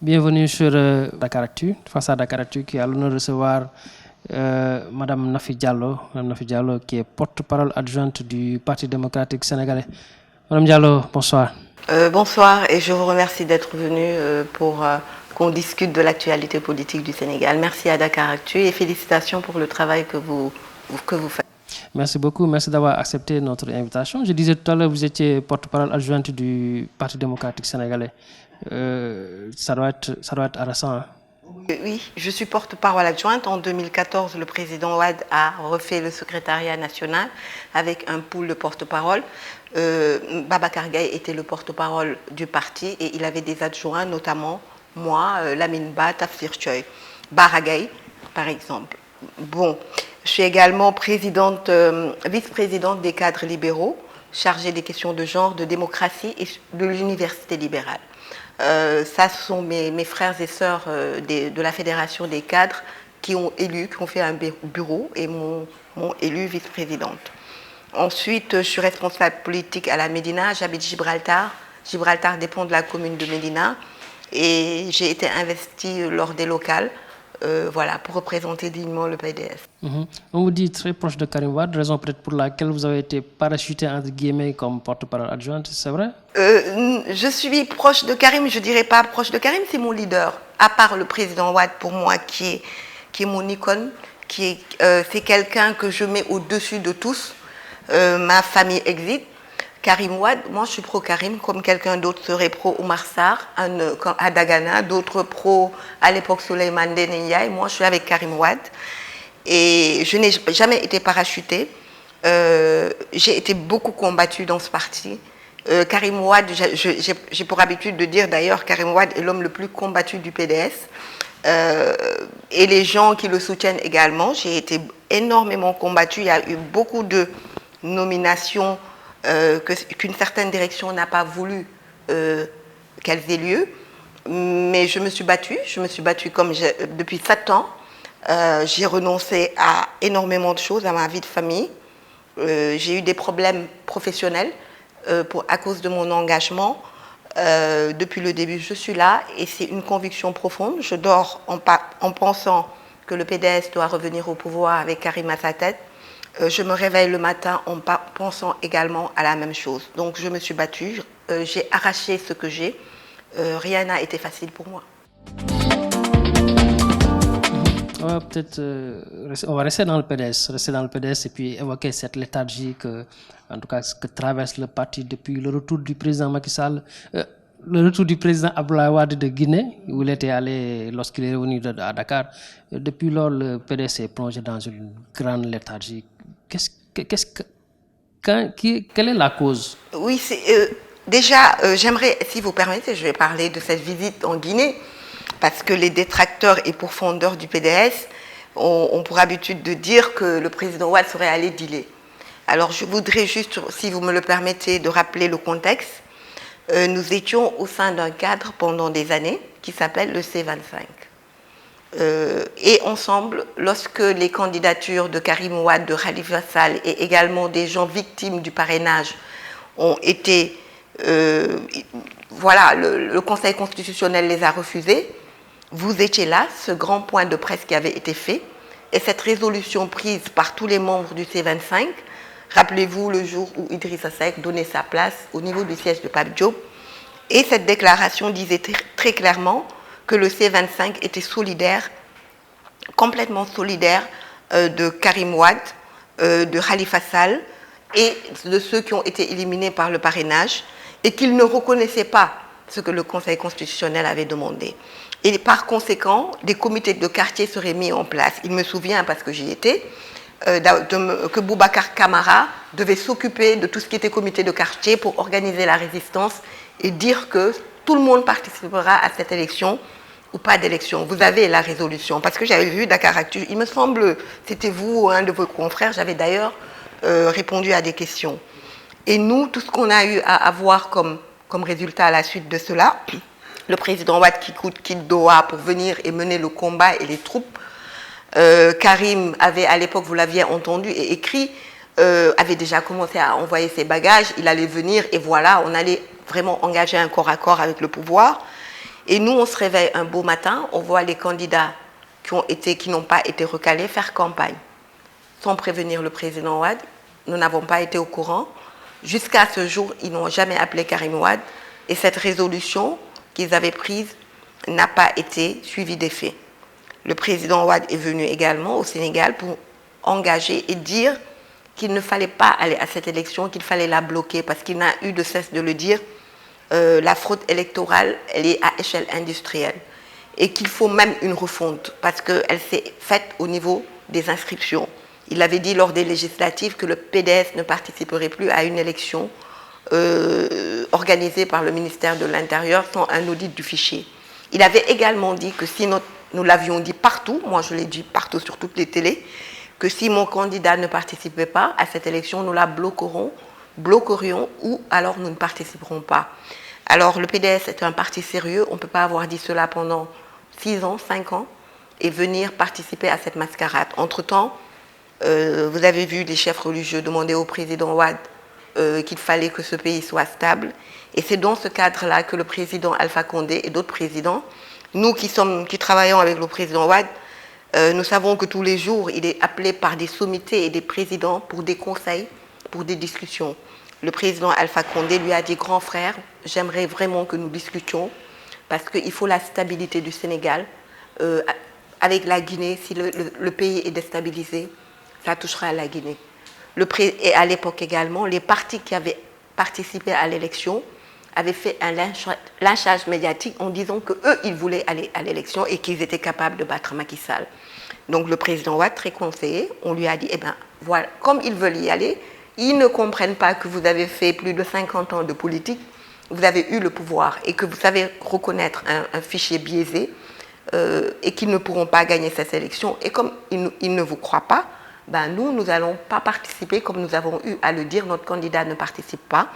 Bienvenue sur Dakaractu, face à Dakaractu qui a l'honneur de recevoir Madame Nafi Diallo. Madame Nafi Diallo qui est porte-parole adjointe du Parti démocratique sénégalais. Madame Diallo, bonsoir. Bonsoir et je vous remercie d'être venu pour qu'on discute de l'actualité politique du Sénégal. Merci à Dakaractu et félicitations pour le travail que vous faites. Merci beaucoup, merci d'avoir accepté notre invitation. Je disais tout à l'heure, vous étiez porte-parole adjointe du Parti démocratique sénégalais. Ça doit être récent. Hein? Oui, je suis porte-parole adjointe. En 2014, le président Wade a refait le secrétariat national avec un pool de porte-parole. Babacar Gaye était le porte-parole du parti et il avait des adjoints, notamment moi, Lamine Ba, Tafsir Choy, Baragay, par exemple. Bon, je suis également vice-présidente des cadres libéraux, chargée des questions de genre, de démocratie et de l'université libérale. Ça, ce sont mes frères et sœurs de la Fédération des cadres qui ont fait un bureau et m'ont élu vice-présidente. Ensuite, je suis responsable politique à la Médina, j'habite Gibraltar. Gibraltar dépend de la commune de Médina et j'ai été investie lors des locales pour représenter dignement le PDS. On vous dit très proche de Karim Wade, raison peut-être pour laquelle vous avez été parachutée entre guillemets comme porte-parole adjointe, c'est vrai? Je suis proche de Karim, je ne dirais pas proche de Karim, c'est mon leader. À part le président Wade, pour moi, qui est mon icône, c'est quelqu'un que je mets au-dessus de tous. Ma famille existe. Karim Wade, moi je suis pro-Karim, comme quelqu'un d'autre serait pro-Oumar Sarr à Dagana, d'autres pro à l'époque Souleymane Ndéné Ndiaye. Moi je suis avec Karim Wade et je n'ai jamais été parachutée. J'ai été beaucoup combattue dans ce parti. Karim Wade, j'ai pour habitude de dire d'ailleurs, Karim Wade est l'homme le plus combattu du PDS. Et les gens qui le soutiennent également, j'ai été énormément combattue. Il y a eu beaucoup de nominations qu'une certaine direction n'a pas voulu qu'elles aient lieu. Mais je me suis battue comme depuis 7 ans. J'ai renoncé à énormément de choses, à ma vie de famille. J'ai eu des problèmes professionnels à cause de mon engagement. Depuis le début, je suis là et c'est une conviction profonde. Je dors en pensant que le PDS doit revenir au pouvoir avec Karim à sa tête. Je me réveille le matin en pensant également à la même chose. Donc je me suis battue, j'ai arraché ce que j'ai. Rien n'a été facile pour moi. On va rester dans le PDS et puis évoquer cette léthargie que traverse le parti depuis le retour du président Macky Sall. Le retour du président Abdoulaye Wade de Guinée, où il était allé lorsqu'il est revenu à Dakar. Depuis lors, le PDS est plongé dans une grande léthargie. Quelle est la cause? Oui, déjà, j'aimerais, si vous permettez, je vais parler de cette visite en Guinée, parce que les détracteurs et pourfendeurs du PDS ont pour habitude de dire que le président Wade serait allé dealer. Alors, je voudrais juste, si vous me le permettez, de rappeler le contexte. Nous étions au sein d'un cadre pendant des années qui s'appelle le C25. Et ensemble, lorsque les candidatures de Karim Wade, de Khalifa Sall et également des gens victimes du parrainage ont été... le Conseil constitutionnel les a refusées. Vous étiez là, ce grand point de presse qui avait été fait, et cette résolution prise par tous les membres du C25. Rappelez-vous le jour où Idrissa Seck donnait sa place au niveau du siège de Pape Diop. Et cette déclaration disait très clairement que le C25 était solidaire, complètement solidaire de Karim Wade, de Khalifa Sall et de ceux qui ont été éliminés par le parrainage et qu'il ne reconnaissait pas ce que le Conseil constitutionnel avait demandé. Et par conséquent, des comités de quartier seraient mis en place. Il me souvient, parce que j'y étais, que Boubacar Camara devait s'occuper de tout ce qui était comité de quartier pour organiser la résistance et dire que tout le monde participera à cette élection ou pas d'élection. Vous avez la résolution, parce que j'avais vu Dakaractu, il me semble, c'était vous ou un de vos confrères, j'avais d'ailleurs répondu à des questions. Et nous, tout ce qu'on a eu à avoir comme résultat à la suite de cela, le président Wade qui quitte Doha pour venir et mener le combat et les troupes, Karim avait à l'époque, vous l'aviez entendu et écrit, avait déjà commencé à envoyer ses bagages, il allait venir et voilà, on allait vraiment engager un corps à corps avec le pouvoir. Et nous, on se réveille un beau matin, on voit les candidats qui n'ont pas été recalés faire campagne. Sans prévenir le président Wade, nous n'avons pas été au courant. Jusqu'à ce jour, ils n'ont jamais appelé Karim Wade. Et cette résolution qu'ils avaient prise n'a pas été suivie des faits. Le président Wade est venu également au Sénégal pour engager et dire qu'il ne fallait pas aller à cette élection, qu'il fallait la bloquer, parce qu'il n'a eu de cesse de le dire. La fraude électorale, elle est à échelle industrielle. Et qu'il faut même une refonte, parce qu'elle s'est faite au niveau des inscriptions. Il avait dit lors des législatives que le PDS ne participerait plus à une élection organisée par le ministère de l'Intérieur sans un audit du fichier. Il avait également dit que si nous l'avions dit partout, moi je l'ai dit partout sur toutes les télés, que si mon candidat ne participait pas à cette élection, nous la bloquerions ou alors nous ne participerons pas. Alors le PDS est un parti sérieux, on ne peut pas avoir dit cela pendant 6 ans, 5 ans et venir participer à cette mascarade. Entre-temps, vous avez vu les chefs religieux demander au président Wade qu'il fallait que ce pays soit stable. Et c'est dans ce cadre-là que le président Alpha Condé et d'autres présidents, nous qui travaillons avec le président Wade, nous savons que tous les jours, il est appelé par des sommités et des présidents pour des conseils, pour des discussions. Le président Alpha Condé lui a dit « Grand frère, j'aimerais vraiment que nous discutions parce qu'il faut la stabilité du Sénégal. Avec la Guinée, si le pays est déstabilisé, ça touchera à la Guinée. » Et à l'époque également, les partis qui avaient participé à l'élection avaient fait un lynchage médiatique en disant qu'eux, ils voulaient aller à l'élection et qu'ils étaient capables de battre Macky Sall. Donc le président Wade, très conseillé, on lui a dit, eh bien, voilà, comme ils veulent y aller, ils ne comprennent pas que vous avez fait plus de 50 ans de politique, vous avez eu le pouvoir et que vous savez reconnaître un fichier biaisé et qu'ils ne pourront pas gagner cette élection. Et comme ils ne vous croient pas, ben nous n'allons pas participer comme nous avons eu à le dire, notre candidat ne participe pas.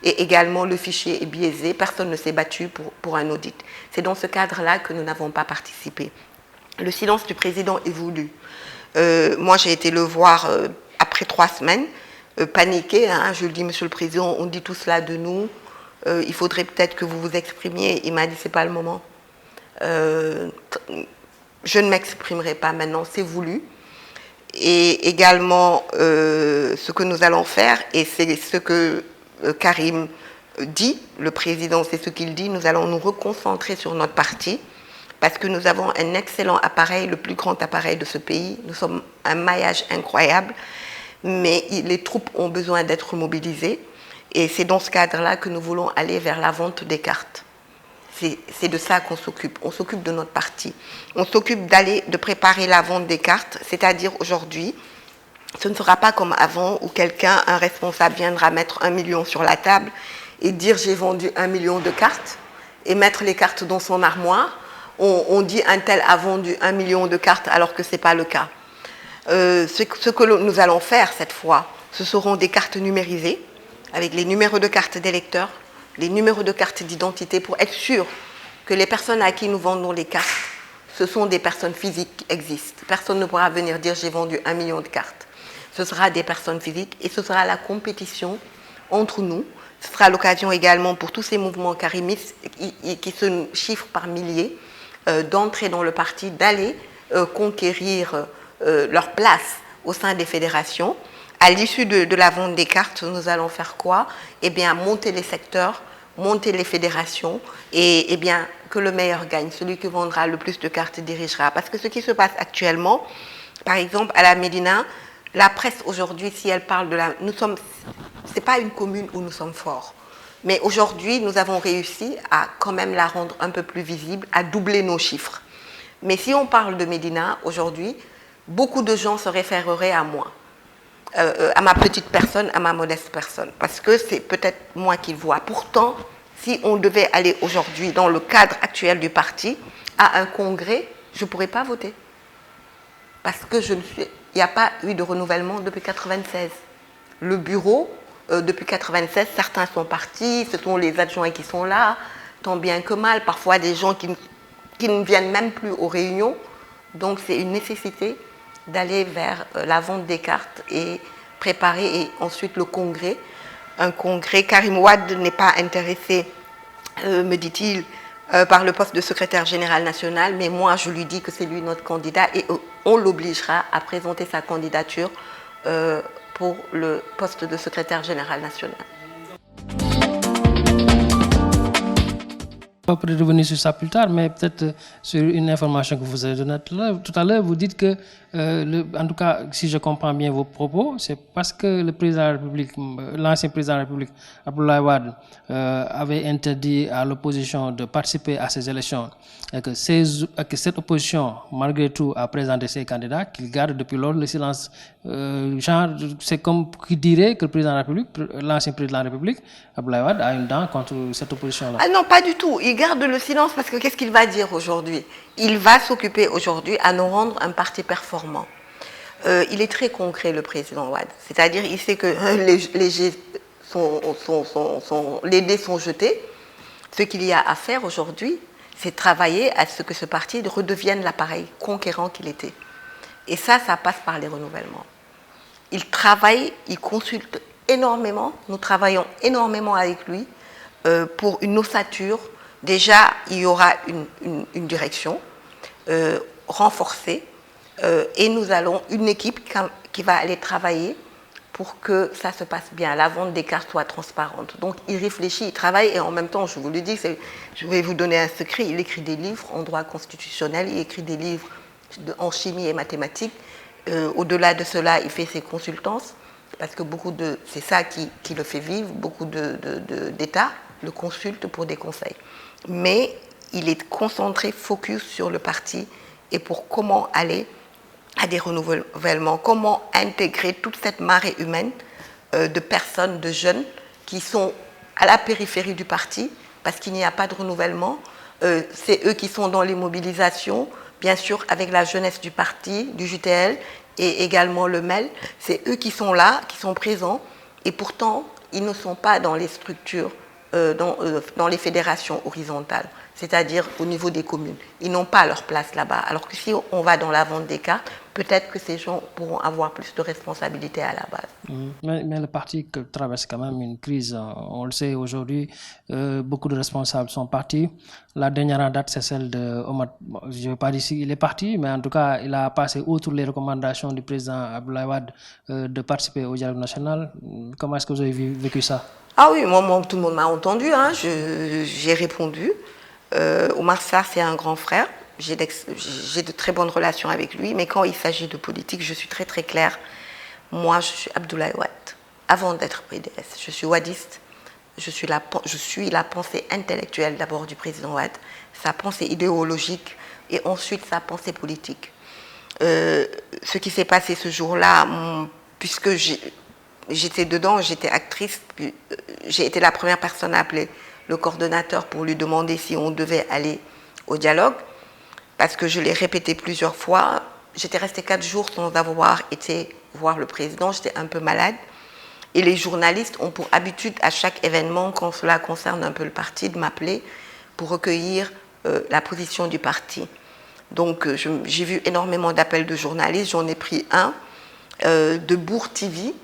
Et également, le fichier est biaisé, personne ne s'est battu pour un audit. C'est dans ce cadre-là que nous n'avons pas participé. Le silence du président est voulu. Moi, j'ai été le voir après 3 semaines, paniqué. Hein, je lui dis, Monsieur le Président, on dit tout cela de nous. Il faudrait peut-être que vous vous exprimiez. Il m'a dit, c'est pas le moment. Je ne m'exprimerai pas maintenant, c'est voulu. Et également, ce que nous allons faire, et c'est ce que Karim dit, le président, c'est ce qu'il dit, nous allons nous reconcentrer sur notre parti, parce que nous avons un excellent appareil, le plus grand appareil de ce pays. Nous sommes un maillage incroyable, mais les troupes ont besoin d'être mobilisées. Et c'est dans ce cadre-là que nous voulons aller vers la vente des cartes. C'est de ça qu'on s'occupe. On s'occupe de notre parti. On s'occupe de préparer la vente des cartes, c'est-à-dire aujourd'hui, ce ne sera pas comme avant où un responsable viendra mettre 1 million sur la table et dire j'ai vendu 1 million de cartes et mettre les cartes dans son armoire. On dit un tel a vendu 1 million de cartes alors que ce n'est pas le cas. Ce que nous allons faire cette fois, ce seront des cartes numérisées avec les numéros de carte d'électeurs, les numéros de carte d'identité pour être sûr que les personnes à qui nous vendons les cartes, ce sont des personnes physiques qui existent. Personne ne pourra venir dire j'ai vendu 1 million de cartes. Ce sera des personnes physiques et ce sera la compétition entre nous. Ce sera l'occasion également pour tous ces mouvements karimistes qui se chiffrent par milliers d'entrer dans le parti, d'aller conquérir leur place au sein des fédérations. À l'issue de la vente des cartes, nous allons faire quoi? Eh bien, monter les secteurs, monter les fédérations et eh bien, que le meilleur gagne. Celui qui vendra le plus de cartes dirigera. Parce que ce qui se passe actuellement, par exemple, à la Médina, la presse aujourd'hui, si elle parle de c'est pas une commune où nous sommes forts. Mais aujourd'hui, nous avons réussi à quand même la rendre un peu plus visible, à doubler nos chiffres. Mais si on parle de Médina, aujourd'hui, beaucoup de gens se référeraient à moi. À ma petite personne, à ma modeste personne, parce que c'est peut-être moi qui le vois. Pourtant, si on devait aller aujourd'hui, dans le cadre actuel du parti, à un congrès, je ne pourrais pas voter. Parce que il n'y a pas eu de renouvellement depuis 1996. Le bureau, depuis 1996, certains sont partis, ce sont les adjoints qui sont là, tant bien que mal, parfois des gens qui ne viennent même plus aux réunions. Donc c'est une nécessité d'aller vers la vente des cartes et préparer et ensuite le congrès. Un congrès, Karim Wade n'est pas intéressé, me dit-il, par le poste de secrétaire général national, mais moi je lui dis que c'est lui notre candidat et on l'obligera à présenter sa candidature pour le poste de secrétaire général national. On peut revenir sur ça plus tard, mais peut-être sur une information que vous avez donnée tout à l'heure. Vous dites que, en tout cas, si je comprends bien vos propos, c'est parce que le président de la République, l'ancien président de la République, Abdoulaye Wade, avait interdit à l'opposition de participer à ces élections et que cette opposition, malgré tout, a présenté ses candidats, qu'il garde depuis lors le silence. C'est comme qui dirait que le président de la République, l'ancien président de la République, Abdoulaye Wade, a une dent contre cette opposition-là. Ah non, pas du tout. Il garde le silence parce que qu'est-ce qu'il va dire aujourd'hui? Il va s'occuper aujourd'hui à nous rendre un parti performant. Il est très concret, le président Wade. C'est-à-dire, il sait que les dés sont jetés. Ce qu'il y a à faire aujourd'hui, c'est travailler à ce que ce parti redevienne l'appareil conquérant qu'il était. Et ça passe par les renouvellements. Il travaille, il consulte énormément. Nous travaillons énormément avec lui pour une ossature. Déjà, il y aura une direction renforcée et nous allons une équipe qui va aller travailler pour que ça se passe bien, la vente des cartes soit transparente. Donc il réfléchit, il travaille et en même temps, je vous le dis, je vais vous donner un secret, il écrit des livres en droit constitutionnel, il écrit des livres en chimie et mathématiques. Au-delà de cela, il fait ses consultances parce que c'est ça qui le fait vivre, beaucoup d'États le consultent pour des conseils. Mais il est concentré, focus sur le parti et pour comment aller à des renouvellements, comment intégrer toute cette marée humaine de personnes, de jeunes qui sont à la périphérie du parti parce qu'il n'y a pas de renouvellement. C'est eux qui sont dans les mobilisations, bien sûr avec la jeunesse du parti, du JTL et également le MEL. C'est eux qui sont là, qui sont présents et pourtant ils ne sont pas dans les structures, dans les fédérations horizontales, c'est-à-dire au niveau des communes. Ils n'ont pas leur place là-bas. Alors que si on va dans la vente des cartes, peut-être que ces gens pourront avoir plus de responsabilités à la base. Mais le parti traverse quand même une crise. On le sait aujourd'hui, beaucoup de responsables sont partis. La dernière en date, c'est celle de Omar. Je ne veux pas dire s'il est parti, mais en tout cas, il a passé outre les recommandations du président Abdoulaye Wade de participer au dialogue national. Comment est-ce que vous avez vécu ça? Ah oui, moi tout le monde m'a entendu. Hein. J'ai répondu. Omar Sarr, c'est un grand frère. J'ai de très bonnes relations avec lui, mais quand il s'agit de politique, je suis très très claire. Moi, je suis Abdoulaye Wade. Avant d'être PDS, je suis wadiste. Je suis la pensée intellectuelle d'abord du président Wade, sa pensée idéologique et ensuite sa pensée politique. Ce qui s'est passé ce jour-là, puisque j'étais dedans, j'étais actrice, j'ai été la première personne à appeler le coordonnateur pour lui demander si on devait aller au dialogue, parce que je l'ai répété plusieurs fois. J'étais restée 4 jours sans avoir été voir le président, j'étais un peu malade. Et les journalistes ont pour habitude, à chaque événement, quand cela concerne un peu le parti, de m'appeler pour recueillir la position du parti. Donc j'ai vu énormément d'appels de journalistes, j'en ai pris un de Bourg TV,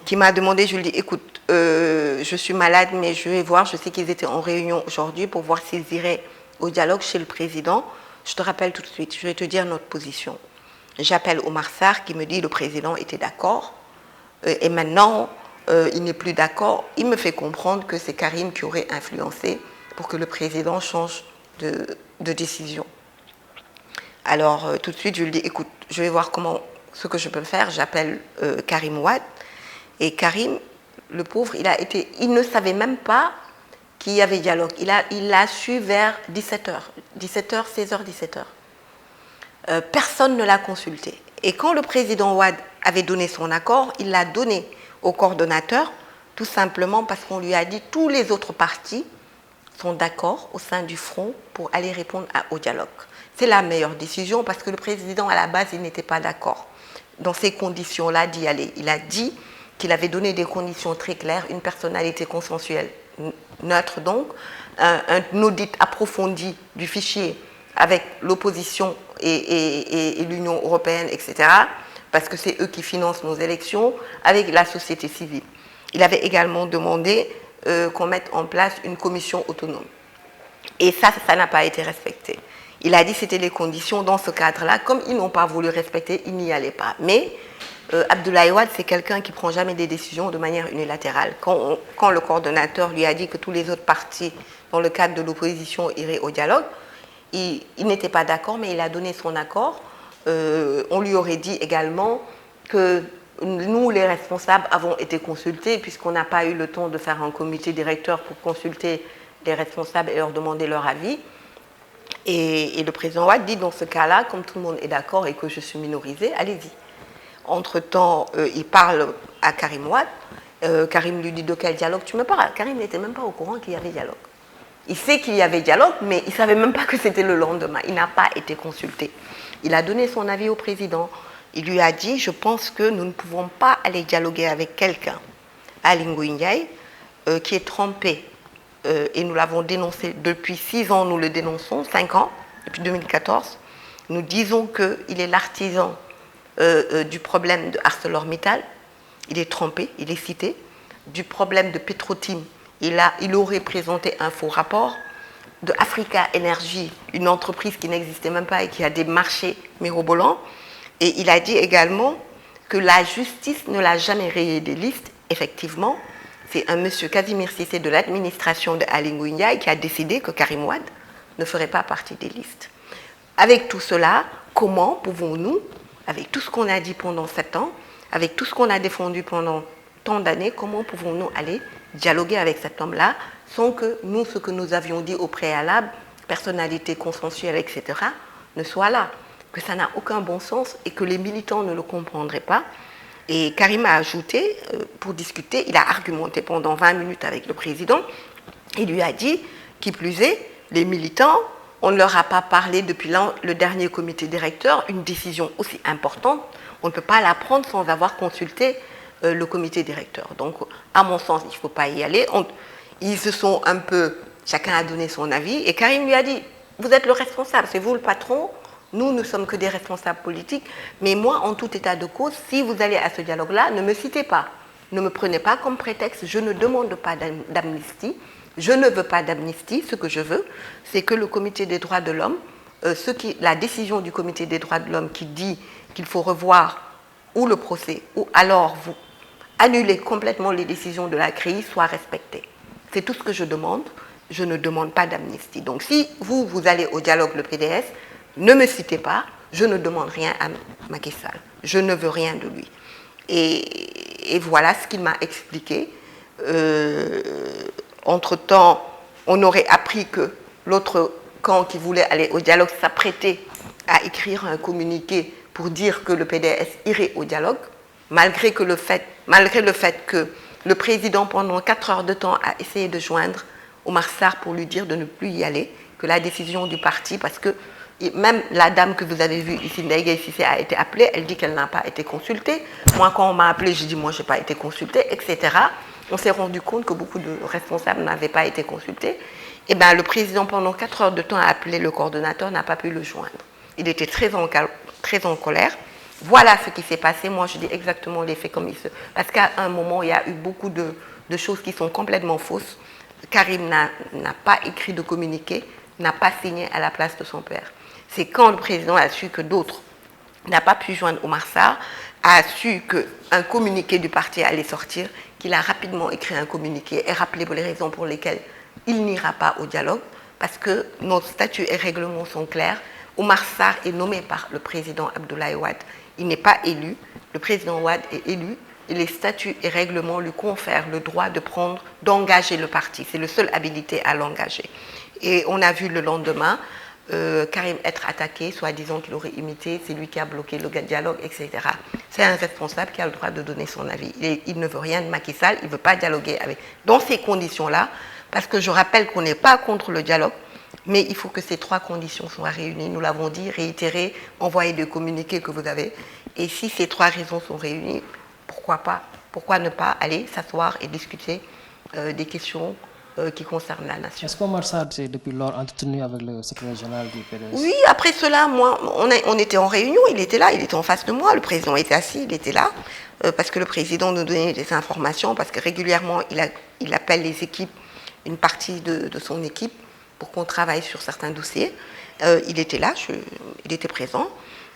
qui m'a demandé, je lui ai dit, écoute, je suis malade, mais je vais voir, je sais qu'ils étaient en réunion aujourd'hui pour voir s'ils iraient au dialogue chez le président. Je te rappelle tout de suite, je vais te dire notre position. J'appelle Omar Sarr qui me dit le président était d'accord et maintenant il n'est plus d'accord. Il me fait comprendre que c'est Karim qui aurait influencé pour que le président change de décision. Alors tout de suite je lui dis écoute, je vais voir ce que je peux faire. J'appelle Karim Wade et Karim, le pauvre, il ne savait même pas qu'il y avait dialogue. Il l'a su vers 17h, 16h, 17h. Personne ne l'a consulté. Et quand le président Wade avait donné son accord, il l'a donné au coordonnateur, tout simplement parce qu'on lui a dit tous les autres partis sont d'accord au sein du front pour aller répondre au dialogue. C'est la meilleure décision parce que le président, à la base, il n'était pas d'accord dans ces conditions-là d'y aller. Il a dit qu'il avait donné des conditions très claires, une personnalité consensuelle neutre donc, un audit approfondi du fichier avec l'opposition et l'Union européenne, etc., parce que c'est eux qui financent nos élections, avec la société civile. Il avait également demandé qu'on mette en place une commission autonome. Et ça n'a pas été respecté. Il a dit que c'était les conditions dans ce cadre-là. Comme ils n'ont pas voulu respecter, il n'y allait pas. Mais Abdoulaye Wade, c'est quelqu'un qui ne prend jamais des décisions de manière unilatérale. Quand le coordonnateur lui a dit que tous les autres partis, dans le cadre de l'opposition, iraient au dialogue, il n'était pas d'accord, mais il a donné son accord. On lui aurait dit également que nous, les responsables, avons été consultés, puisqu'on n'a pas eu le temps de faire un comité directeur pour consulter les responsables et leur demander leur avis. Et le président Wade dit, dans ce cas-là, comme tout le monde est d'accord et que je suis minorisée, allez-y. Entre-temps, il parle à Karim Wade. Karim lui dit, de quel dialogue tu me parles? Karim n'était même pas au courant qu'il y avait dialogue. Il sait qu'il y avait dialogue, mais il ne savait même pas que c'était le lendemain. Il n'a pas été consulté. Il a donné son avis au président. Il lui a dit, je pense que nous ne pouvons pas aller dialoguer avec quelqu'un, Aly Ngouille Ndiaye, qui est trompé. Et nous l'avons dénoncé depuis 6 ans, nous le dénonçons, 5 ans, depuis 2014. Nous disons qu'il est l'artisan du problème de ArcelorMittal. Il est trompé, il est cité. Du problème de Petrotim, il aurait présenté un faux rapport. De Africa Energy, une entreprise qui n'existait même pas et qui a des marchés mirobolants. Et il a dit également que la justice ne l'a jamais rayé des listes. Effectivement, c'est un monsieur Casimir Cissé de l'administration de Aly Ngouille Ndiaye qui a décidé que Karim Wade ne ferait pas partie des listes. Avec tout cela, comment pouvons-nous, avec tout ce qu'on a dit pendant 7 ans, avec tout ce qu'on a défendu pendant tant d'années, comment pouvons-nous aller dialoguer avec cet homme-là sans que nous, ce que nous avions dit au préalable, personnalité consensuelle, etc., ne soit là? Que ça n'a aucun bon sens et que les militants ne le comprendraient pas. Et Karim a ajouté, pour discuter, il a argumenté pendant 20 minutes avec le président. Il lui a dit, qui plus est, les militants, on ne leur a pas parlé depuis le dernier comité directeur, une décision aussi importante, on ne peut pas la prendre sans avoir consulté le comité directeur. Donc, à mon sens, il ne faut pas y aller. Ils se sont un peu, chacun a donné son avis, et Karim lui a dit, vous êtes le responsable, c'est vous le patron, nous ne sommes que des responsables politiques, mais moi, en tout état de cause, si vous allez à ce dialogue-là, ne me citez pas, ne me prenez pas comme prétexte, je ne demande pas d'amnistie, je ne veux pas d'amnistie, ce que je veux, c'est que le comité des droits de l'homme, la décision du comité des droits de l'homme qui dit qu'il faut revoir ou le procès, ou alors vous annuler complètement les décisions de la CREI, soit respectée. C'est tout ce que je demande, je ne demande pas d'amnistie. Donc si vous allez au dialogue, le PDS, ne me citez pas, je ne demande rien à Macky Sall, je ne veux rien de lui. Et voilà ce qu'il m'a expliqué. Entre-temps, on aurait appris que l'autre camp qui voulait aller au dialogue s'apprêtait à écrire un communiqué pour dire que le PDS irait au dialogue, malgré le fait que le président, pendant 4 heures de temps, a essayé de joindre Omar Sarr pour lui dire de ne plus y aller, que la décision du parti, parce que même la dame que vous avez vue ici, Ndeye Cissé, a été appelée, elle dit qu'elle n'a pas été consultée. Moi, quand on m'a appelée, j'ai dit, moi, je n'ai pas été consultée, etc. On s'est rendu compte que beaucoup de responsables n'avaient pas été consultés. Et bien, le président, pendant 4 heures de temps, a appelé le coordonnateur, n'a pas pu le joindre. Il était très en colère. Voilà ce qui s'est passé. Moi, je dis exactement les faits comme ils se... Parce qu'à un moment, il y a eu beaucoup de choses qui sont complètement fausses. Karim n'a pas écrit de communiqué, n'a pas signé à la place de son père. C'est quand le président a su que d'autres n'a pas pu joindre Omar Sarr, a su qu'un communiqué du parti allait sortir, qu'il a rapidement écrit un communiqué et rappelé les raisons pour lesquelles il n'ira pas au dialogue, parce que nos statuts et règlements sont clairs. Omar Sarr est nommé par le président Abdoulaye Wade. Il n'est pas élu. Le président Wade est élu. Et les statuts et règlements lui confèrent le droit d'engager le parti. C'est le seul habilité à l'engager. Et on a vu le lendemain Karim être attaqué, soi-disant qu'il aurait imité, c'est lui qui a bloqué le dialogue, etc. C'est un responsable qui a le droit de donner son avis. Il ne veut rien de Macky Sall, il ne veut pas dialoguer avec. Dans ces conditions-là, parce que je rappelle qu'on n'est pas contre le dialogue, mais il faut que ces 3 conditions soient réunies. Nous l'avons dit, réitéré, envoyer des communiqués que vous avez. Et si ces 3 raisons sont réunies, pourquoi pas? Pourquoi ne pas aller s'asseoir et discuter des questions qui concernent la nation? Est-ce qu'Omar Sarr s'est depuis lors entretenu avec le secrétaire général du PDS? Oui, après cela, moi, on était en réunion, il était là, il était en face de moi, le président était assis, il était là, parce que le président nous donnait des informations, parce que régulièrement, il appelle les équipes, une partie de son équipe, pour qu'on travaille sur certains dossiers. Il était là, il était présent.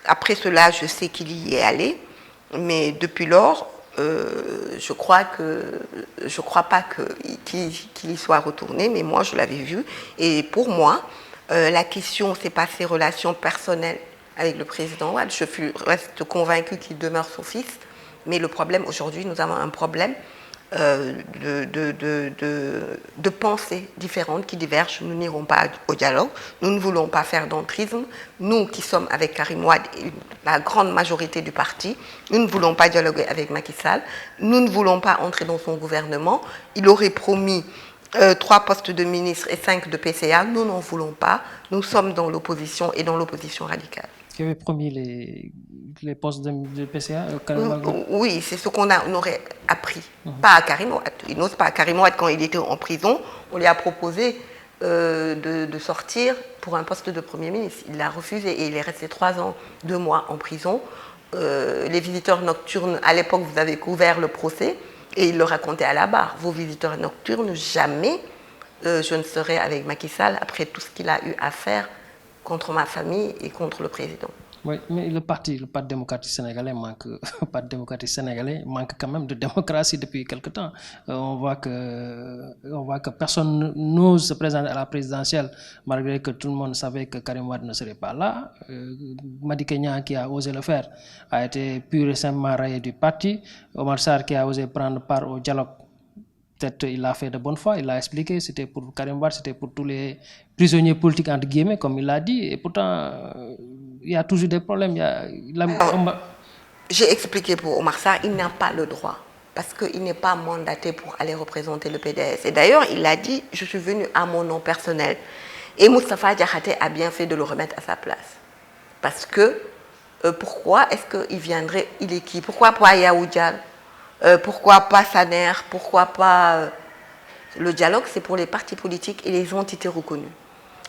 Après cela, je sais qu'il y est allé, mais depuis lors, je crois pas qu'il y soit retourné, mais moi je l'avais vu. Et pour moi, la question, c'est pas ses relations personnelles avec le président Wade. Je reste convaincue qu'il demeure son fils, mais le problème aujourd'hui, nous avons un problème de pensées différentes qui divergent. Nous n'irons pas au dialogue, nous ne voulons pas faire d'entrisme. Nous qui sommes avec Karim Wade et la grande majorité du parti, nous ne voulons pas dialoguer avec Macky Sall, nous ne voulons pas entrer dans son gouvernement. Il aurait promis 3 postes de ministre et 5 de PCA, nous n'en voulons pas. Nous sommes dans l'opposition et dans l'opposition radicale. Qui avait promis les postes de PCA Oui, c'est ce qu'on aurait appris. Pas à Karim Wade. Il n'ose pas. Karim Wade, quand il était en prison, on lui a proposé de sortir pour un poste de Premier ministre. Il l'a refusé et il est resté 3 ans, 2 mois en prison. Les visiteurs nocturnes, à l'époque, vous avez couvert le procès et il le racontait à la barre. Vos visiteurs nocturnes, jamais je ne serai avec Macky Sall après tout ce qu'il a eu à faire contre ma famille et contre le président. Oui, mais le parti démocratique sénégalais manque quand même de démocratie depuis quelque temps. On voit que personne n'ose se présenter à la présidentielle, malgré que tout le monde savait que Karim Wade ne serait pas là. Madické Niang, qui a osé le faire, a été plus récemment rayé du parti. Omar Sarr, qui a osé prendre part au dialogue, peut-être il l'a fait de bonne foi, il l'a expliqué, c'était pour Karim Wade, c'était pour tous les prisonniers politiques, entre guillemets, comme il l'a dit, et pourtant, il y a toujours des problèmes. J'ai expliqué pour Omar Sarr, il n'a pas le droit, parce qu'il n'est pas mandaté pour aller représenter le PDS. Et d'ailleurs, il a dit, je suis venu à mon nom personnel. Et Moustapha Diakhaté a bien fait de le remettre à sa place. Parce que, pourquoi est-ce qu'il viendrait, il est qui? Pourquoi pas Yaoudjal? Pourquoi pas Saner? Pourquoi pas... Le dialogue, c'est pour les partis politiques et les entités reconnues.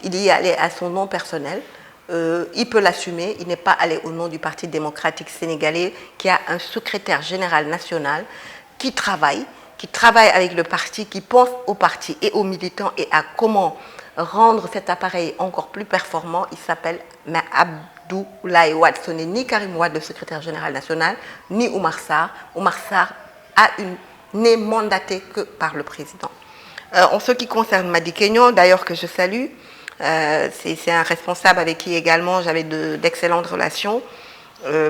Il y est allé à son nom personnel. Il peut l'assumer. Il n'est pas allé au nom du Parti démocratique sénégalais qui a un secrétaire général national qui travaille avec le parti, qui pense au parti et aux militants et à comment rendre cet appareil encore plus performant. Il s'appelle Abdoulaye Wade. Ce n'est ni Karim Wade, le secrétaire général national, ni Omar Sarr. Omar Sarr n'est mandaté que par le président. En ce qui concerne Madické Niang, d'ailleurs que je salue, c'est un responsable avec qui également j'avais d'excellentes relations.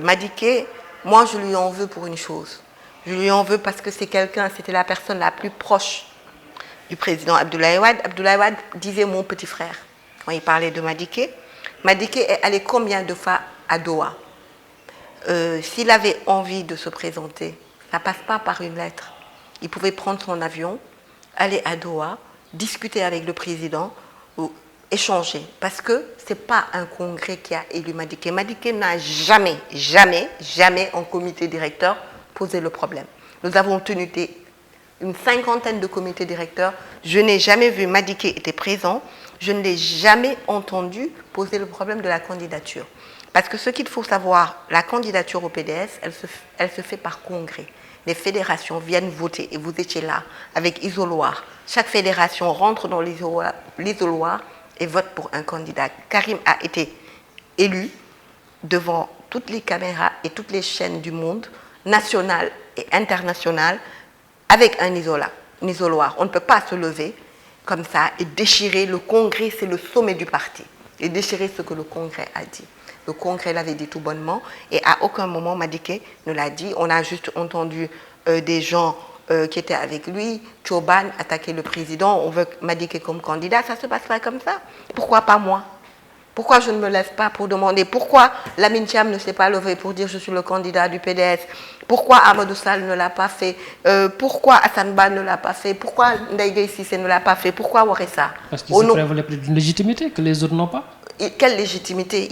Madické, moi je lui en veux pour une chose. Je lui en veux parce que c'était la personne la plus proche du président Abdoulaye Wade. Abdoulaye Wade disait mon petit frère quand il parlait de Madické. Madické est allé combien de fois à Doha? S'il avait envie de se présenter, ça ne passe pas par une lettre. Il pouvait prendre son avion, aller à Doha, discuter avec le président, ou échanger. Parce que ce n'est pas un congrès qui a élu Madické. Madické n'a jamais en comité directeur posé le problème. Nous avons tenu une 50aine de comités directeurs. Je n'ai jamais vu Madické était présent. Je ne l'ai jamais entendu poser le problème de la candidature. Parce que ce qu'il faut savoir, la candidature au PDS, elle se fait par congrès. Les fédérations viennent voter et vous étiez là avec isoloir. Chaque fédération rentre dans l'isoloir et vote pour un candidat. Karim a été élu devant toutes les caméras et toutes les chaînes du monde, nationales et internationales, avec un isoloir. On ne peut pas se lever comme ça et déchirer. Le congrès, c'est le sommet du parti. Et déchirer ce que le congrès a dit. Le congrès l'avait dit tout bonnement et à aucun moment Madické ne l'a dit. On a juste entendu des gens qui étaient avec lui, Tchoban, attaquer le président. On veut Madické comme candidat, ça ne se passe pas comme ça. Pourquoi pas moi? Pourquoi je ne me lève pas pour demander? Pourquoi Lamine Thiam ne s'est pas levé pour dire je suis le candidat du PDS? Pourquoi Amadou Sall ne l'a pas fait? Pourquoi Hassan Ba ne l'a pas fait? Pourquoi Ndeye Gueye Cissé ne l'a pas fait? Pourquoi Waressa? Parce qu'il se prévalait plus d'une légitimité que les autres n'ont pas. Quelle légitimité?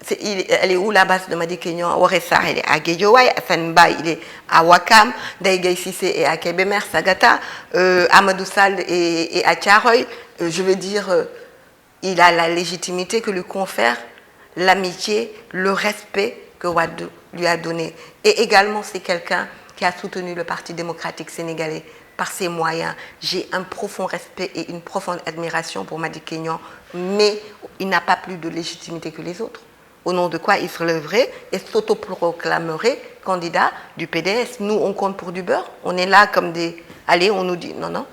Elle est où la base de Madické Niang? Waressa, elle est à Guédiawaye. Hassan Ba, il est à Ouakam. Ndeye Gueye Cissé est à Kébémer, Sagata. Amadou Sall est à Thiaroye. Je veux dire... il a la légitimité que lui confère l'amitié, le respect que Wade lui a donné. Et également, c'est quelqu'un qui a soutenu le Parti démocratique sénégalais par ses moyens. J'ai un profond respect et une profonde admiration pour Madické Kignon, mais il n'a pas plus de légitimité que les autres. Au nom de quoi il se lèverait et s'autoproclamerait candidat du PDS. Nous, on compte pour du beurre. On est là comme des... Allez, on nous dit, non, non,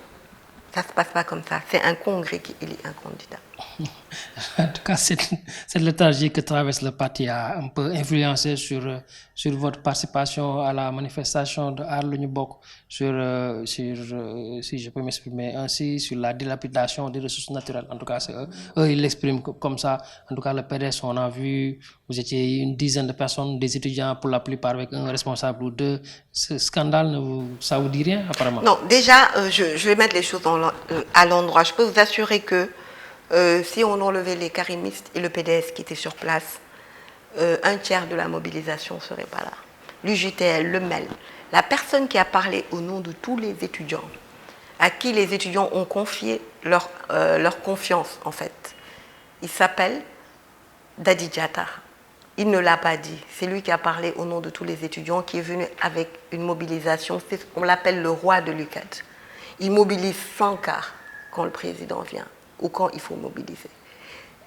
ça ne se passe pas comme ça. C'est un congrès qui élit un candidat. En tout cas, cette léthargie que traverse le parti a un peu influencé sur votre participation à la manifestation de Aar Lu Ñu Bokk, si je peux m'exprimer ainsi, sur la dilapidation des ressources naturelles. En tout cas, c'est eux, ils l'expriment comme ça. En tout cas, le PDS, on a vu, vous étiez une dizaine de personnes, des étudiants pour la plupart, avec un responsable ou deux. Ce scandale, ça vous dit rien, apparemment? Non, déjà, je vais mettre les choses à l'endroit. Je peux vous assurer que si on enlevait les karimistes et le PDS qui étaient sur place, un tiers de la mobilisation ne serait pas là. L'UJTL, le MEL, la personne qui a parlé au nom de tous les étudiants, à qui les étudiants ont confié leur confiance, en fait, il s'appelle Dadi Diatta. Il ne l'a pas dit. C'est lui qui a parlé au nom de tous les étudiants, qui est venu avec une mobilisation. On l'appelle le roi de l'UCAD. Il mobilise 100 cars quand le président vient, ou quand il faut mobiliser.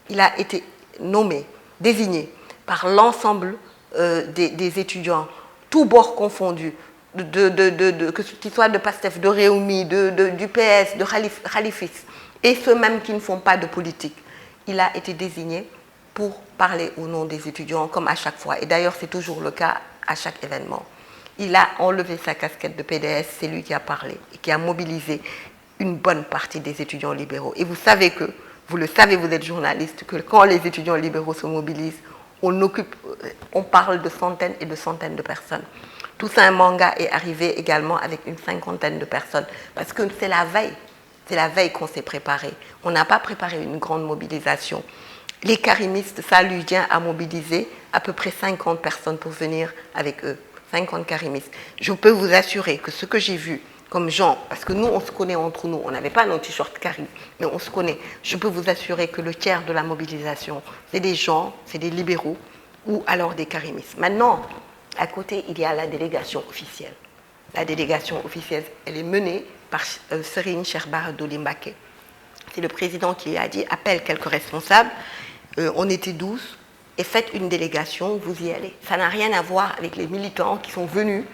Il a été nommé, désigné par l'ensemble des étudiants, tous bords confondus, qu'ils soient de PASTEF, de Rewmi, du PS, de Khalifis, et ceux même qui ne font pas de politique. Il a été désigné pour parler au nom des étudiants, comme à chaque fois. Et d'ailleurs, c'est toujours le cas à chaque événement. Il a enlevé sa casquette de PDS, c'est lui qui a parlé et qui a mobilisé une bonne partie des étudiants libéraux. Et vous savez que, vous le savez, vous êtes journaliste, que quand les étudiants libéraux se mobilisent, on parle de centaines et de centaines de personnes. Toussaint Manga est arrivé également avec une 50aine de personnes, parce que c'est la veille qu'on s'est préparé. On n'a pas préparé une grande mobilisation. Les karimistes saoudiens a mobilisé à peu près 50 personnes pour venir avec eux, 50 karimistes. Je peux vous assurer que ce que j'ai vu comme gens, parce que nous, on se connaît entre nous, on n'avait pas nos t-shirts Karim, mais on se connaît. Je peux vous assurer que le tiers de la mobilisation, c'est des gens, c'est des libéraux ou alors des karimistes. Maintenant, à côté, il y a la délégation officielle. La délégation officielle, elle est menée par Serigne Cheikh Bara Dolly Mbacké. C'est le président qui a dit, appelle quelques responsables, on était 12, et faites une délégation, vous y allez. Ça n'a rien à voir avec les militants qui sont venus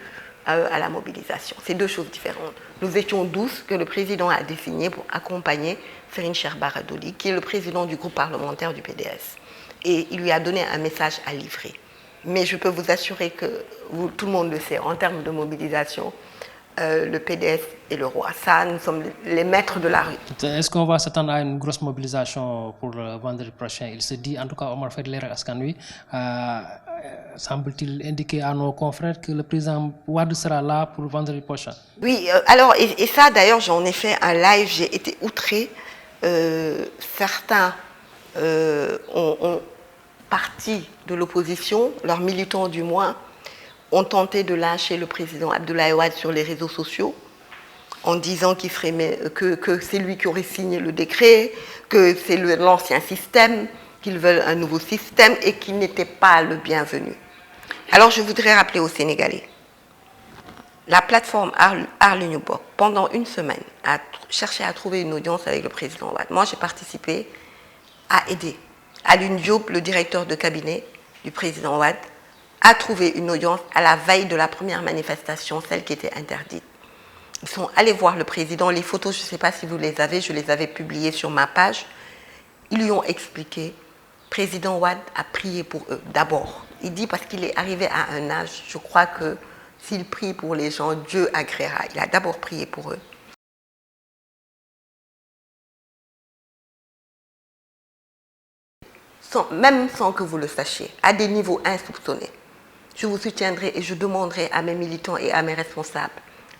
à la mobilisation. C'est deux choses différentes. Nous étions 12 que le président a désigné pour accompagner Serigne Cheikh Bara Dolly, qui est le président du groupe parlementaire du PDS. Et il lui a donné un message à livrer. Mais je peux vous assurer que, tout le monde le sait, en termes de mobilisation, le PDS est le roi. Ça, nous sommes les maîtres de la rue. Est-ce qu'on va s'attendre à une grosse mobilisation pour le vendredi prochain? Il se dit, en tout cas, Omar Faye de Leral Askan Wi, semble-t-il indiquer à nos confrères que le président Wade sera là pour le vendredi prochain. Oui, alors, et ça d'ailleurs, j'en ai fait un live, j'ai été outrée. Certains ont parti de l'opposition, leurs militants du moins, ont tenté de lyncher le président Abdoulaye Wade sur les réseaux sociaux en disant qu'il que c'est lui qui aurait signé le décret, que c'est l'ancien système, qu'ils veulent un nouveau système et qu'il n'était pas le bienvenu. Alors je voudrais rappeler aux Sénégalais, la plateforme Aar Lu Ñu Bokk, pendant une semaine, a cherché à trouver une audience avec le président Wade. Moi, j'ai participé à aider Alioune Diop, le directeur de cabinet du président Wade, a trouvé une audience à la veille de la première manifestation, celle qui était interdite. Ils sont allés voir le président. Les photos, je ne sais pas si vous les avez, je les avais publiées sur ma page. Ils lui ont expliqué, président Wade a prié pour eux d'abord. Il dit parce qu'il est arrivé à un âge, je crois que s'il prie pour les gens, Dieu agréera. Il a d'abord prié pour eux. Même sans que vous le sachiez, à des niveaux insoupçonnés. Je vous soutiendrai et je demanderai à mes militants et à mes responsables,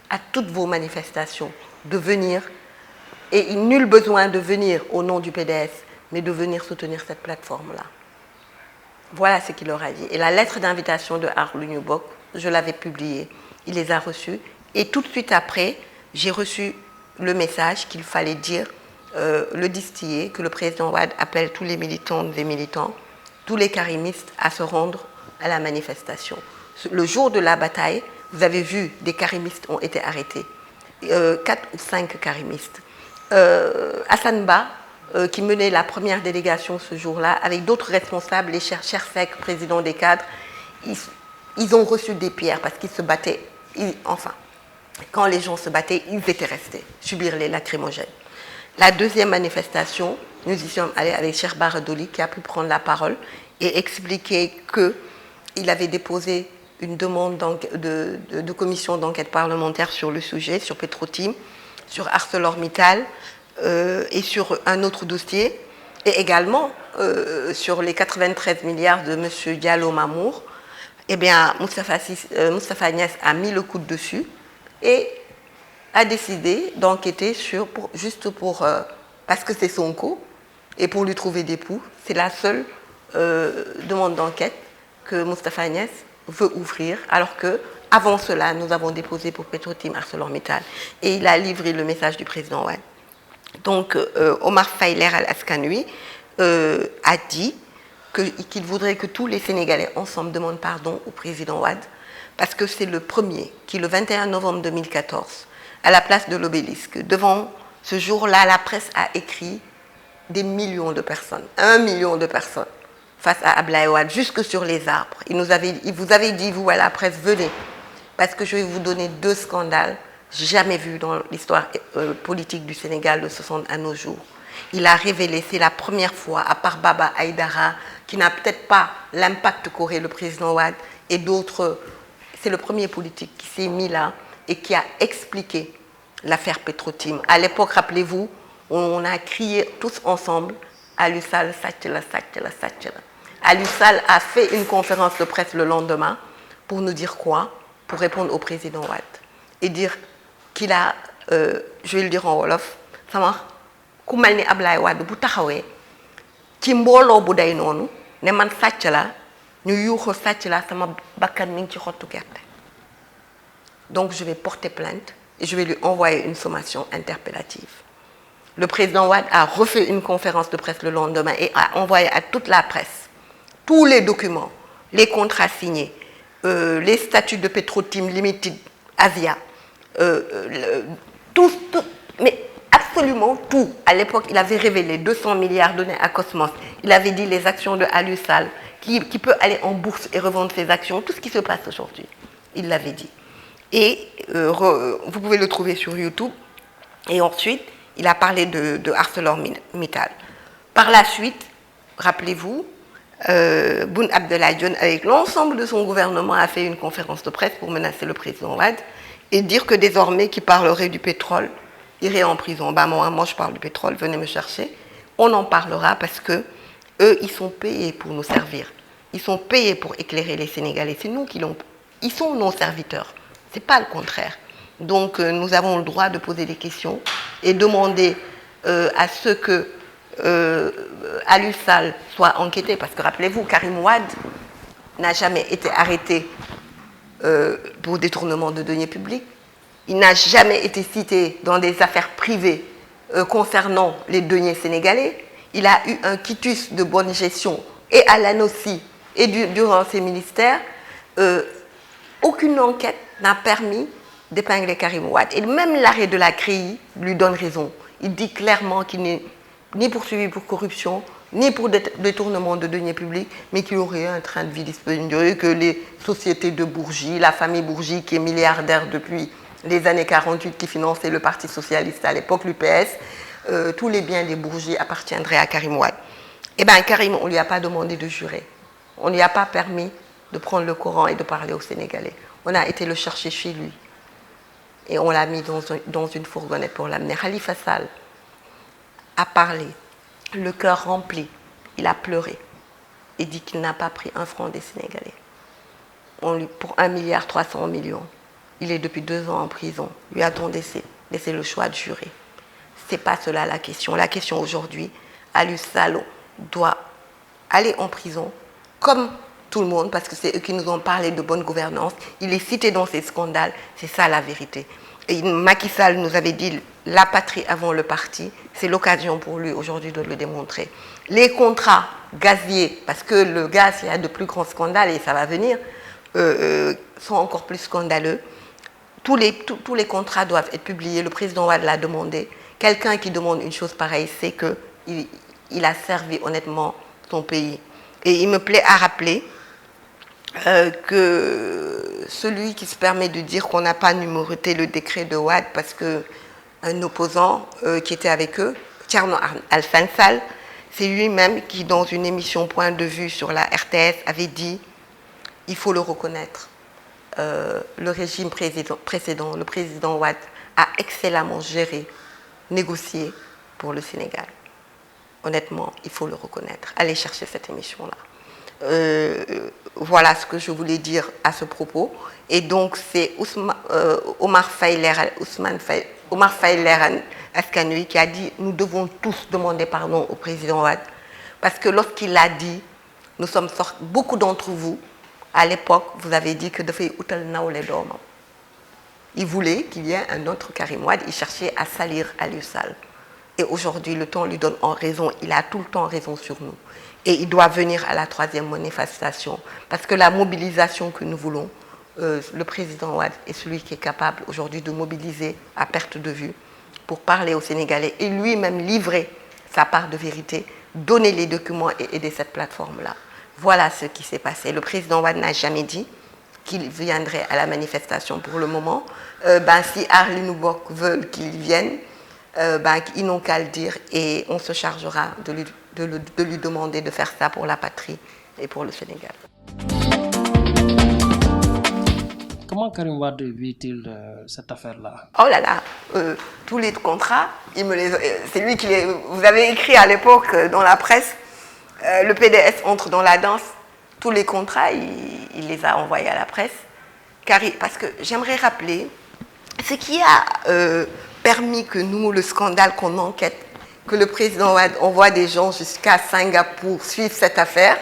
à toutes vos manifestations, de venir, et nul besoin de venir au nom du PDS, mais de venir soutenir cette plateforme-là. Voilà ce qu'il leur a dit. Et la lettre d'invitation de Aar Lu Ñu Bokk, je l'avais publiée, il les a reçus, et tout de suite après, j'ai reçu le message qu'il fallait dire, le distiller, que le président Wade appelle tous les militants et militants, tous les karimistes à se rendre à la manifestation. Le jour de la bataille, vous avez vu, des karimistes ont été arrêtés. 4 ou 5 karimistes. Hassan Ba, qui menait la première délégation ce jour-là, avec d'autres responsables, les Chersek, président des cadres, ils ont reçu des pierres parce qu'ils se battaient. Enfin, quand les gens se battaient, ils étaient restés, subir les lacrymogènes. La deuxième manifestation, nous y sommes allés avec Cheikh Bara Dolly qui a pu prendre la parole et expliquer qu'il avait déposé une demande de commission d'enquête parlementaire sur le sujet, sur Petrotim, sur ArcelorMittal et sur un autre dossier, et également sur les 93 milliards de M. Diallo Mamour. Eh bien, Moustapha Niasse a mis le coude dessus et a décidé d'enquêter juste pour parce que c'est son coup et pour lui trouver des poux. C'est la seule demande d'enquête que Moustapha Niasse veut ouvrir, alors que avant cela, nous avons déposé pour Petrotim ArcelorMittal et il a livré le message du président Wade. Donc, Omar Fayler Al-Askanoui a dit qu'il voudrait que tous les Sénégalais ensemble demandent pardon au président Wade, parce que c'est le premier qui, le 21 novembre 2014, à la place de l'Obélisque, devant ce jour-là, la presse a écrit des millions de personnes, 1 million de personnes, face à Ablaye Wade, jusque sur les arbres. Il vous avait dit, vous, à la presse, venez, parce que je vais vous donner 2 scandales jamais vus dans l'histoire politique du Sénégal de 60 à nos jours. Il a révélé, c'est la première fois, à part Baba Aïdara, qui n'a peut-être pas l'impact qu'aurait le président Wade, et d'autres, c'est le premier politique qui s'est mis là et qui a expliqué l'affaire Petrotim. À l'époque, rappelez-vous, on a crié tous ensemble, Aliou Sall, Satchela, Satchela, Satchela. Aliou Sall a fait une conférence de presse le lendemain pour nous dire quoi? Pour répondre au président Wade. Et dire qu'il a, je vais le dire en wolof, sama ku mel ni Ablaye Wade bu taxawee ci mbooloo bu day noonu ne man sàcc la ñu yuuxu sàcc la sama bakkan mi ngi ci xottu gerte. Donc je vais porter plainte et je vais lui envoyer une sommation interpellative. Le président Wade a refait une conférence de presse le lendemain et a envoyé à toute la presse tous les documents, les contrats signés, les statuts de Petrotim Limited Asia, tout, mais absolument tout. À l'époque, il avait révélé 200 milliards donnés à Cosmos. Il avait dit les actions de Aliou Sall, qui peut aller en bourse et revendre ses actions, tout ce qui se passe aujourd'hui. Il l'avait dit. Et vous pouvez le trouver sur YouTube. Et ensuite, il a parlé de ArcelorMittal. Par la suite, rappelez-vous, Boun Abdallah Dionne, avec l'ensemble de son gouvernement, a fait une conférence de presse pour menacer le président Wade et dire que désormais, qui parlerait du pétrole, irait en prison. Bah, moi, je parle du pétrole, venez me chercher. On en parlera parce que eux, ils sont payés pour nous servir. Ils sont payés pour éclairer les Sénégalais. C'est nous qui l'ont. Ils sont nos serviteurs. C'est pas le contraire. Donc, nous avons le droit de poser des questions et demander à ce que Aliou Sall soit enquêté. Parce que rappelez-vous, Karim Wade n'a jamais été arrêté pour détournement de deniers publics. Il n'a jamais été cité dans des affaires privées concernant les deniers sénégalais. Il a eu un quitus de bonne gestion et à l'ANOCI et durant ses ministères. Aucune enquête n'a permis d'épingler Karim Wade. Et même l'arrêt de la CREI lui donne raison. Il dit clairement qu'il n'est ni poursuivi pour corruption, ni pour détournement de deniers publics, mais qu'il aurait un train de vie dispendieux, que les sociétés de Bourgi, la famille Bourgi qui est milliardaire depuis les années 48, qui finançait le Parti Socialiste à l'époque, l'UPS, tous les biens des Bourgi appartiendraient à Karim Wade. Eh bien, Karim, on ne lui a pas demandé de jurer. On ne lui a pas permis de prendre le Coran et de parler aux Sénégalais. On a été le chercher chez lui. Et on l'a mis dans une fourgonnette pour l'amener. Khalifa Sall a parlé, le cœur rempli. Il a pleuré. Il dit qu'il n'a pas pris un franc des Sénégalais. Pour 1,3 milliard. Il est depuis 2 ans en prison. Lui a-t-on laissé le choix de jurer? Ce n'est pas cela la question. La question aujourd'hui, Aliou Sall doit aller en prison comme tout le monde, parce que c'est eux qui nous ont parlé de bonne gouvernance. Il est cité dans ces scandales, c'est ça la vérité. Et Macky Sall nous avait dit la patrie avant le parti, c'est l'occasion pour lui aujourd'hui de le démontrer. Les contrats gaziers, parce que le gaz, il y a de plus grands scandales et ça va venir, sont encore plus scandaleux. tous les contrats doivent être publiés. Le président Wade l'a demandé. Quelqu'un qui demande une chose pareille, c'est qu'il a servi honnêtement son pays. Et il me plaît à rappeler que celui qui se permet de dire qu'on n'a pas numéroté le décret de Wade parce qu'un opposant qui était avec eux, Thierno Alassane Sall, c'est lui-même qui, dans une émission Point de vue sur la RTS, avait dit il faut le reconnaître. Le régime précédent, le président Wade, a excellemment géré, négocié pour le Sénégal. Honnêtement, il faut le reconnaître. Allez chercher cette émission-là. Voilà ce que je voulais dire à ce propos. Et donc, c'est Omar Faye Leran Askanui qui a dit nous devons tous demander pardon au président Wade. Parce que lorsqu'il l'a dit, nous sommes sortis, beaucoup d'entre vous, à l'époque, vous avez dit que de fait utal nawle doomam. Il voulait qu'il y ait un autre Karim Wade, il cherchait à salir Aliou Sall. Et aujourd'hui, le temps lui donne en raison, il a tout le temps raison sur nous. Et il doit venir à la 3e manifestation. Parce que la mobilisation que nous voulons, le président Wade est celui qui est capable aujourd'hui de mobiliser à perte de vue pour parler aux Sénégalais et lui-même livrer sa part de vérité, donner les documents et aider cette plateforme-là. Voilà ce qui s'est passé. Le président Wade n'a jamais dit qu'il viendrait à la manifestation pour le moment. Si Arli Noubok veulent qu'il vienne, ils n'ont qu'à le dire et on se chargera de lui demander de faire ça pour la patrie et pour le Sénégal. Comment Karim Wade vit-il cette affaire-là? Oh là là, tous les contrats, c'est lui qui les... Vous avez écrit à l'époque dans la presse, le PDS entre dans la danse, tous les contrats, il les a envoyés à la presse. Parce que j'aimerais rappeler, ce qui a permis que nous, le scandale qu'on enquête, que le président Wade envoie des gens jusqu'à Singapour suivre cette affaire,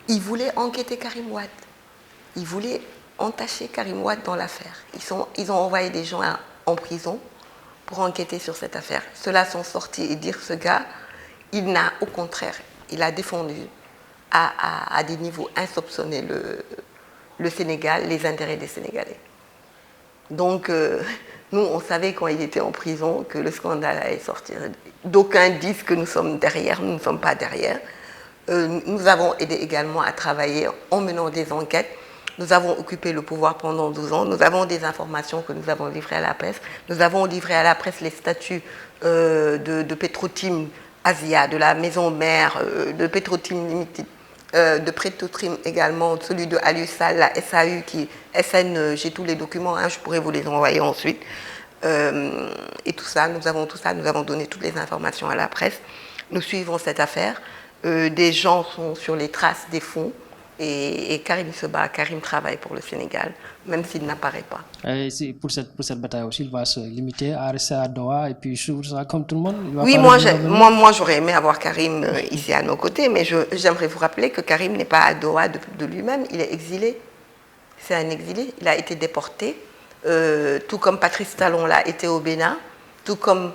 il voulait enquêter Karim Wade. Il voulait entacher Karim Wade dans l'affaire. Ils ont envoyé des gens en prison pour enquêter sur cette affaire. Ceux-là sont sortis et dire ce gars, il n'a au contraire, il a défendu à des niveaux insoupçonnés le Sénégal, les intérêts des Sénégalais. Donc, nous, on savait quand il était en prison que le scandale allait sortir. D'aucuns disent que nous sommes derrière, nous ne sommes pas derrière. Nous avons aidé également à travailler en menant des enquêtes. Nous avons occupé le pouvoir pendant 12 ans. Nous avons des informations que nous avons livrées à la presse. Nous avons livré à la presse les statuts de Petrotim Asia, de la maison mère, de Petrotim Limited, de Petrotim également, celui de Aliou Sall, la SAU, SN, j'ai tous les documents, je pourrais vous les envoyer ensuite. Et tout ça, nous avons donné toutes les informations à la presse. Nous suivons cette affaire. Des gens sont sur les traces des fonds. Et Karim se bat, Karim travaille pour le Sénégal, même s'il n'apparaît pas. Et pour cette bataille aussi, il va se limiter à rester à Doha et puis suivre ça comme tout le monde. Oui, moi j'aurais aimé avoir Karim ici à nos côtés, mais j'aimerais vous rappeler que Karim n'est pas à Doha de lui-même, il est exilé. C'est un exilé, il a été déporté, tout comme Patrice Talon l'a été au Bénin, tout comme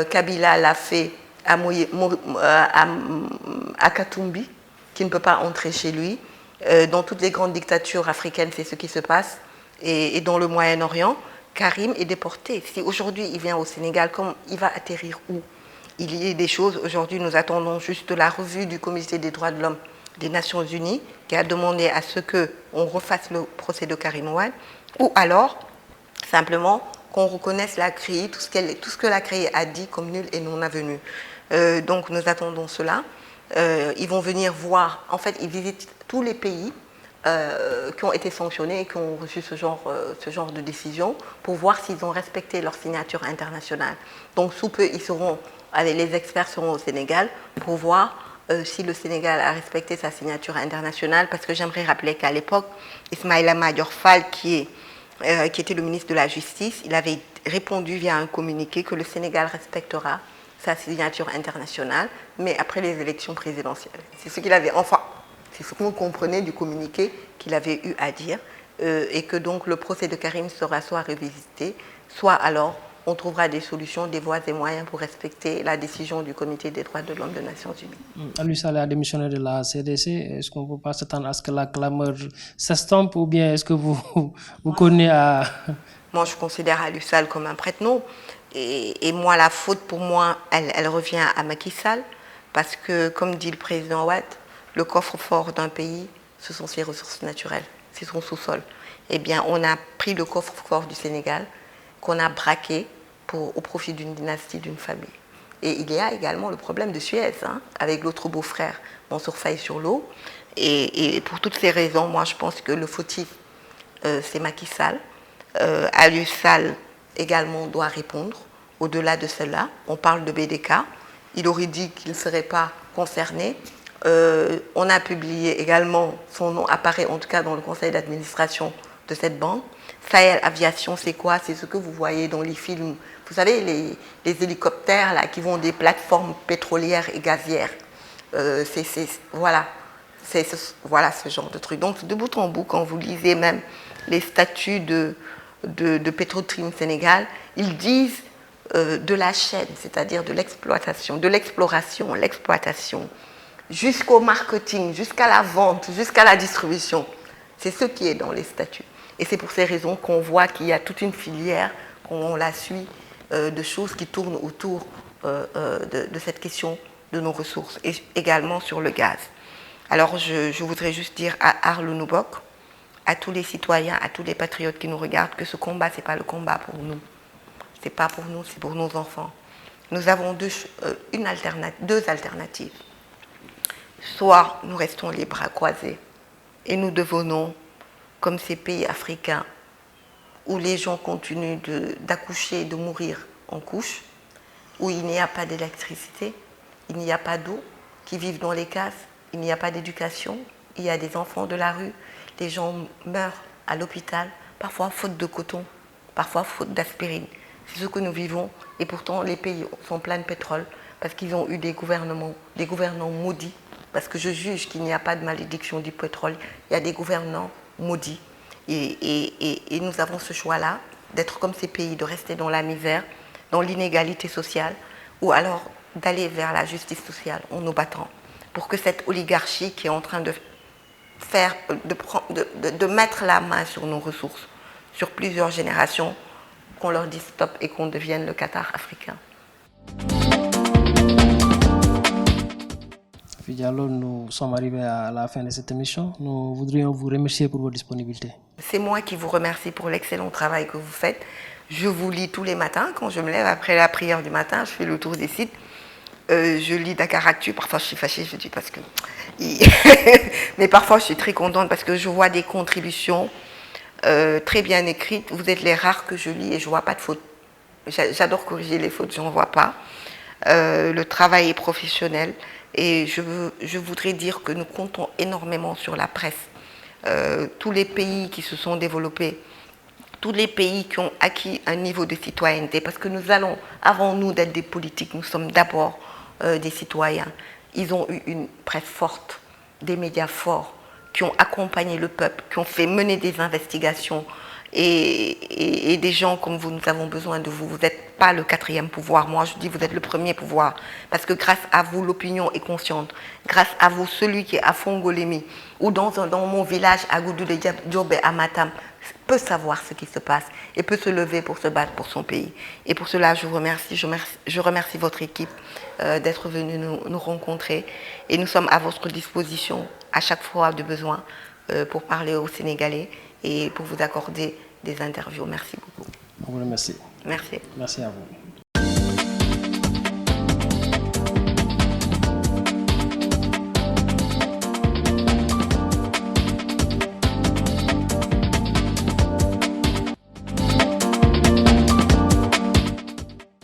Kabila l'a fait à Katumbi, qui ne peut pas entrer chez lui. Dans toutes les grandes dictatures africaines, c'est ce qui se passe. Et dans le Moyen-Orient, Karim est déporté. Si aujourd'hui il vient au Sénégal, il va atterrir où? Il y a des choses, aujourd'hui nous attendons juste la revue du Comité des droits de l'homme des Nations Unies qui a demandé à ce qu'on refasse le procès de Karim Wade, ou alors simplement qu'on reconnaisse la CRI, tout ce que la CRI a dit comme nul et non avenu. Donc nous attendons cela. Ils vont venir voir, en fait, ils visitent tous les pays qui ont été sanctionnés et qui ont reçu ce genre de décision pour voir s'ils ont respecté leur signature internationale. Donc, sous peu, les experts seront au Sénégal pour voir si le Sénégal a respecté sa signature internationale, parce que j'aimerais rappeler qu'à l'époque, Ismaïla Madior Fall, qui était le ministre de la Justice, il avait répondu via un communiqué que le Sénégal respectera sa signature internationale, mais après les élections présidentielles. C'est ce qu'il avait, c'est ce qu'on comprenait du communiqué qu'il avait eu à dire, et que donc le procès de Karim sera soit revisité, soit alors on trouvera des solutions, des voies et moyens pour respecter la décision du Comité des droits de l'homme des Nations Unies. Aliou Sall a démissionné de la CDC. Est-ce qu'on ne peut pas s'attendre à ce que la clameur s'estompe, ou bien est-ce que vous connaissez à... Moi, je considère Aliou Sall comme un prête-nom. Et moi, la faute, pour moi, elle revient à Macky Sall. Parce que, comme dit le président Wade, le coffre-fort d'un pays, ce sont ses ressources naturelles, c'est son sous-sol. Eh bien, on a pris le coffre-fort du Sénégal, qu'on a braqué au profit d'une dynastie, d'une famille. Et il y a également le problème de Suez, avec l'autre beau-frère, Mansour Faye sur l'eau. Et pour toutes ces raisons, moi, je pense que le fautif, c'est Macky Sall. Aliou Sall également doit répondre. Au-delà de cela, on parle de BDK. Il aurait dit qu'il ne serait pas concerné. On a publié également, son nom apparaît en tout cas dans le conseil d'administration de cette banque. Sahel Aviation, c'est quoi? C'est ce que vous voyez dans les films. Vous savez, les hélicoptères là, qui vont des plateformes pétrolières et gazières. Voilà ce genre de truc. Donc, de bout en bout, quand vous lisez même les statuts de Petrotrim Sénégal, ils disent de la chaîne, c'est-à-dire de l'exploitation, de l'exploration, l'exploitation, jusqu'au marketing, jusqu'à la vente, jusqu'à la distribution. C'est ce qui est dans les statuts. Et c'est pour ces raisons qu'on voit qu'il y a toute une filière, qu'on la suit, de choses qui tournent autour de cette question de nos ressources, et également sur le gaz. Alors je voudrais juste dire à Arlou Noubok, à tous les citoyens, à tous les patriotes qui nous regardent, que ce combat, ce n'est pas le combat pour nous. Ce n'est pas pour nous, c'est pour nos enfants. Nous avons deux alternatives. Soit nous restons les bras croisés et nous devenons comme ces pays africains où les gens continuent d'accoucher et de mourir en couche, où il n'y a pas d'électricité, il n'y a pas d'eau, qui vivent dans les cases, il n'y a pas d'éducation, il y a des enfants de la rue, les gens meurent à l'hôpital, parfois faute de coton, parfois faute d'aspirine. C'est ce que nous vivons, et pourtant les pays sont pleins de pétrole parce qu'ils ont eu des gouvernants maudits, parce que je juge qu'il n'y a pas de malédiction du pétrole, il y a des gouvernants maudits. Et nous avons ce choix-là, d'être comme ces pays, de rester dans la misère, dans l'inégalité sociale, ou alors d'aller vers la justice sociale en nous battant, pour que cette oligarchie qui est en train de mettre la main sur nos ressources, sur plusieurs générations, qu'on leur dise stop et qu'on devienne le Qatar africain. Diallo, nous sommes arrivés à la fin de cette émission. Nous voudrions vous remercier pour votre disponibilité. C'est moi qui vous remercie pour l'excellent travail que vous faites. Je vous lis tous les matins. Quand je me lève après la prière du matin, je fais le tour des sites. Je lis Dakaractu. Parfois, je suis fâchée, je dis parce que... Mais parfois, je suis très contente parce que je vois des contributions très bien écrites. Vous êtes les rares que je lis et je ne vois pas de fautes. J'adore corriger les fautes, je n'en vois pas. Le travail est professionnel. Et je voudrais dire que nous comptons énormément sur la presse. Tous les pays qui se sont développés, tous les pays qui ont acquis un niveau de citoyenneté, parce que nous allons, avant nous d'être des politiques, nous sommes d'abord des citoyens. Ils ont eu une presse forte, des médias forts, qui ont accompagné le peuple, qui ont fait mener des investigations. Et des gens comme vous, nous avons besoin de vous. Vous n'êtes pas le quatrième pouvoir. Moi, je dis vous êtes le premier pouvoir. Parce que grâce à vous, l'opinion est consciente. Grâce à vous, celui qui est à Fongolemi ou dans mon village à Goudou de Diobé à Matam peut savoir ce qui se passe et peut se lever pour se battre pour son pays. Et pour cela, je vous remercie. Je remercie votre équipe d'être venue nous rencontrer. Et nous sommes à votre disposition à chaque fois de besoin pour parler aux Sénégalais et pour vous accorder des interviews. Merci beaucoup. On vous remercie. Merci. Merci à vous.